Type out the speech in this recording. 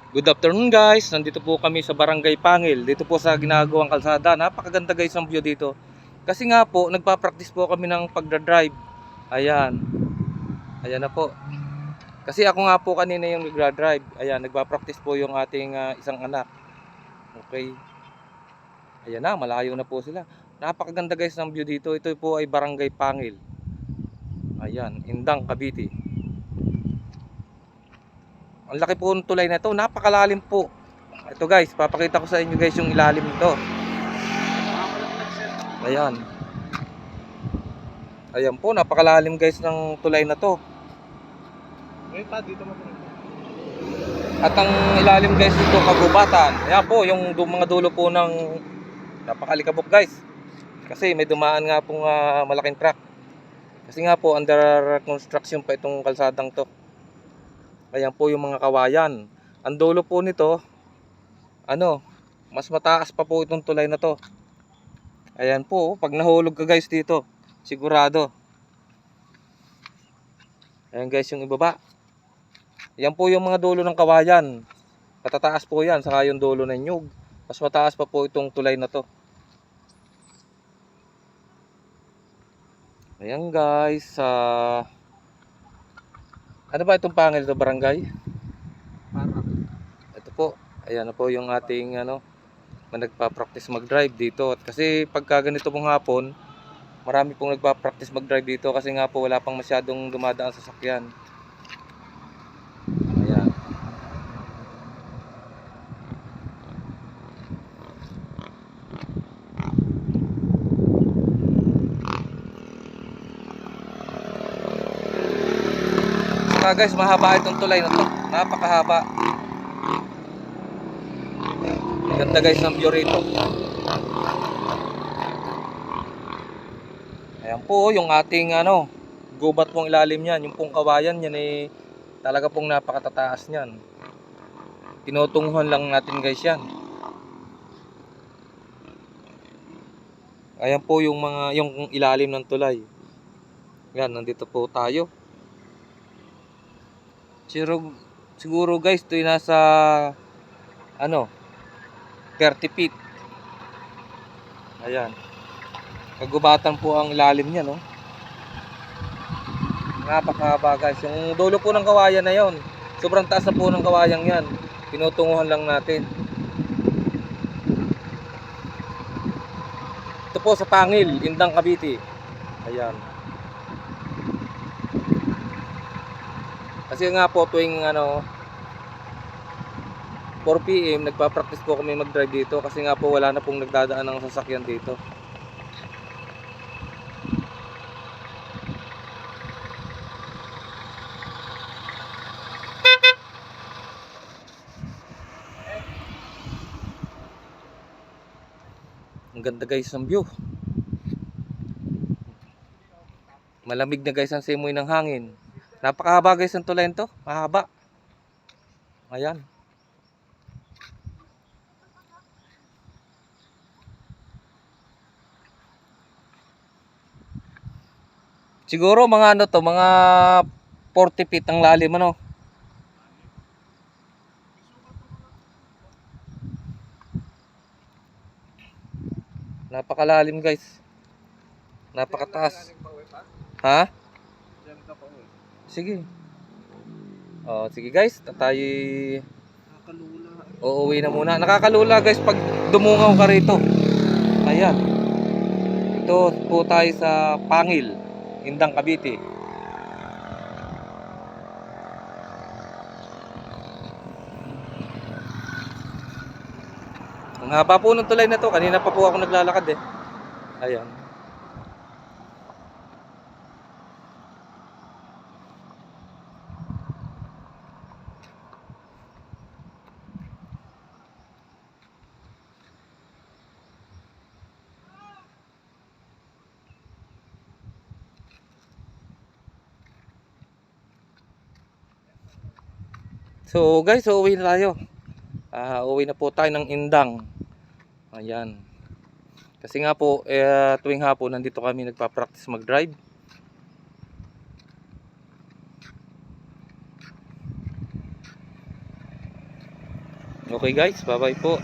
Good afternoon guys, nandito po kami sa Barangay Pangil. Dito po sa ginagawang kalsada. Napakaganda guys ang view dito. Kasi nga po, nagpa-practice po kami ng pagdadrive. Ayan. Ayan na po. Kasi ako nga po kanina yung nagdadrive. Ayan, nagpa-practice po yung ating isang anak. Okay. Ayan na, malayo na po sila. Napakaganda guys ng view dito. Ito po ay Barangay Pangil. Ayan, Indang, Cavite. Ang laki po ng tulay na ito. Napakalalim po. Ito guys, papakita ko sa inyo guys yung ilalim nito. Ayan. Ayan po, napakalalim guys ng tulay na to. At ang ilalim guys dito kagubatan. Ayan po, yung mga dulo po ng napakalikabok guys. Kasi may dumaan nga pong malaking truck. Kasi nga po under construction pa itong kalsadang to. Ayan po yung mga kawayan. Ang dulo po nito, mas mataas pa po itong tulay na to. Ayan po, pag nahulog ka guys dito, sigurado. Ayan guys yung ibaba. Yan po yung mga dulo ng kawayan. Patataas po yan, saka yung dulo ng nyug. Mas mataas pa po itong tulay na to. Ayan guys, ano ba itong Pangil to barangay? Ito po, ayan na po yung ating nagpa-practice mag-drive dito. At kasi pagka ganito pong hapon, marami pong nagpa-practice mag-drive dito kasi nga po wala pang masyadong dumadaan sa sasakyan. Ayan. Saka guys, mahaba itong tulay na to. Napakahaba. Ganda guys ng view rito. Ayan po yung ating gubat pong ilalim niyan. Yung pong kawayan yan talaga pong napakatataas niyan. Tinutunghan lang natin guys yan. Ayan po yung ilalim ng tulay. Yan, nandito po tayo. Siguro guys, ito yung nasa 30 feet. Ayan. Kagubatan po ang ilalim niya, no. Napakahaba guys. Yung dulo po ng kawayan na yon, sobrang taas na po ng kawayang yan. Tinutunguhan lang natin. Ito po sa Pangil, Indang, Cavite. Ayan. Kasi nga po tuwing 4 PM nagpa-practice po kami mag-drive dito kasi nga po wala na pong nagdadaan ng sasakyan dito. Ang ganda guys ng view. Malamig na guys ang simoy ng hangin. Napakahaba guys ang tulay nito, mahaba. Ayan. Siguro mga mga 40 feet ang lalim Napakalalim guys. Napakataas. Ha? Sige. Oh, sige guys, tayo uuwi na muna. Nakakalula guys pag dumungaw ka rito. Ayan. Ito po tayo sa Pangil, Indang, Cavite. Ang haba po ng tulay na to. Kanina pa po ako naglalakad eh. Ayan. So guys, uuwi na tayo. Uuwi na po tayo ng Indang. Ayan. Kasi nga po, tuwing hapon nandito kami nagpa-practice mag-drive. Okay guys, bye bye po.